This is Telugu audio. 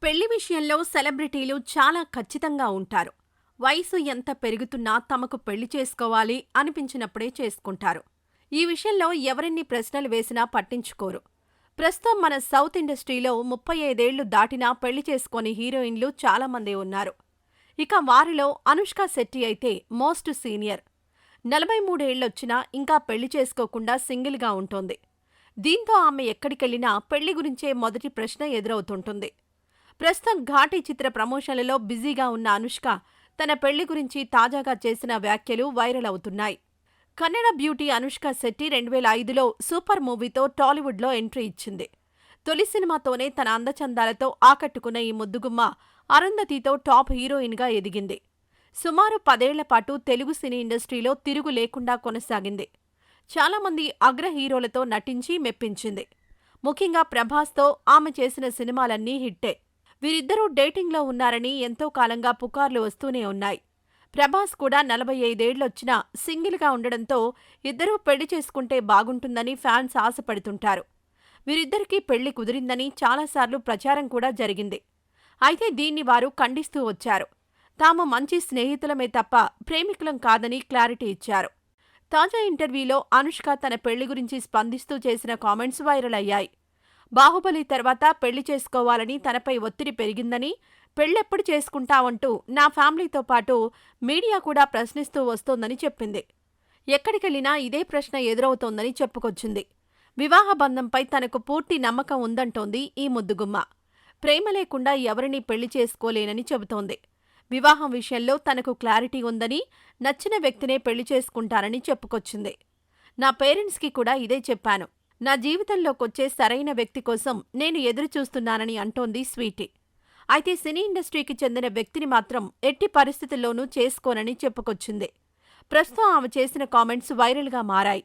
పెళ్లి విషయంలో సెలబ్రిటీలు చాలా ఖచ్చితంగా ఉంటారు. వయసు ఎంత పెరుగుతున్నా తమకు పెళ్లి చేసుకోవాలి అనిపించినప్పుడే చేసుకుంటారు. ఈ విషయంలో ఎవరెన్ని ప్రశ్నలు వేసినా పట్టించుకోరు. ప్రస్తుతం మన సౌత్ ఇండస్ట్రీలో 35 దాటినా పెళ్లి చేసుకోని హీరోయిన్లు చాలామందే ఉన్నారు. ఇక వారిలో అనుష్క శెట్టి అయితే మోస్ట్ సీనియర్. 43 ఇంకా పెళ్లి చేసుకోకుండా సింగిల్గా ఉంటోంది. దీంతో ఆమె ఎక్కడికెళ్లినా పెళ్లి గురించే మొదటి ప్రశ్న ఎదురవుతుంటుంది. ప్రస్తుతం ఘాటీ చిత్ర ప్రమోషన్లలో బిజీగా ఉన్న అనుష్క తన పెళ్లి గురించి తాజాగా చేసిన వ్యాఖ్యలు వైరల్ అవుతున్నాయి. కన్నడ బ్యూటీ అనుష్క శెట్టి 2005లో సూపర్ మూవీతో టాలీవుడ్లో ఎంట్రీ ఇచ్చింది. తొలి సినిమాతోనే తన అందచందాలతో ఆకట్టుకున్న ఈ ముద్దుగుమ్మ అరుంధతితో టాప్ హీరోయిన్గా ఎదిగింది. సుమారు 10 ఏళ్ల పాటు తెలుగు సినీ ఇండస్ట్రీలో తిరుగు లేకుండా కొనసాగింది. చాలామంది అగ్ర హీరోలతో నటించి మెప్పించింది. ముఖ్యంగా ప్రభాస్తో ఆమె చేసిన సినిమాలన్నీ హిట్టే. వీరిద్దరూ డేటింగ్లో ఉన్నారని ఎంతో కాలంగా పుకార్లు వస్తూనే ఉన్నాయి. ప్రభాస్ కూడా 45 సింగిల్గా ఉండడంతో ఇద్దరూ పెళ్లి చేసుకుంటే బాగుంటుందని ఫ్యాన్స్ ఆశపడుతుంటారు. వీరిద్దరికీ పెళ్లి కుదిరిందని చాలాసార్లు ప్రచారం కూడా జరిగింది. అయితే దీన్ని వారు ఖండిస్తూ వచ్చారు. తాము మంచి స్నేహితులమే తప్ప ప్రేమికులం కాదని క్లారిటీ ఇచ్చారు. తాజా ఇంటర్వ్యూలో అనుష్క తన పెళ్లి గురించి స్పందిస్తూ చేసిన కామెంట్స్ వైరల్ అయ్యాయి. బాహుబలి తర్వాత పెళ్లి చేసుకోవాలని తనపై ఒత్తిడి పెరిగిందని, పెళ్లెప్పుడు చేసుకుంటావంటూ నా ఫ్యామిలీతో పాటు మీడియా కూడా ప్రశ్నిస్తూ వస్తోందని చెప్పింది. ఎక్కడికెళ్లినా ఇదే ప్రశ్న ఎదురవుతోందని చెప్పుకొచ్చింది. వివాహ బంధంపై తనకు పూర్తి నమ్మకం ఉందంటోంది ఈ ముద్దుగుమ్మ. ప్రేమ లేకుండా ఎవరినీ పెళ్లి చేసుకోలేనని చెబుతోంది. వివాహం విషయంలో తనకు క్లారిటీ ఉందని, నచ్చిన వ్యక్తినే పెళ్లి చేసుకుంటానని చెప్పుకొచ్చింది. నా పేరెంట్స్కి కూడా ఇదే చెప్పాను. నా జీవితంలోకొచ్చే సరైన వ్యక్తి కోసం నేను ఎదురుచూస్తున్నానని అంటోంది స్వీటీ. అయితే సినీ ఇండస్ట్రీకి చెందిన వ్యక్తిని మాత్రం ఎట్టి పరిస్థితుల్లోనూ చేసుకోనని చెప్పుకొచ్చింది. ప్రస్తుతం ఆమె చేసిన కామెంట్స్ వైరల్గా మారాయి.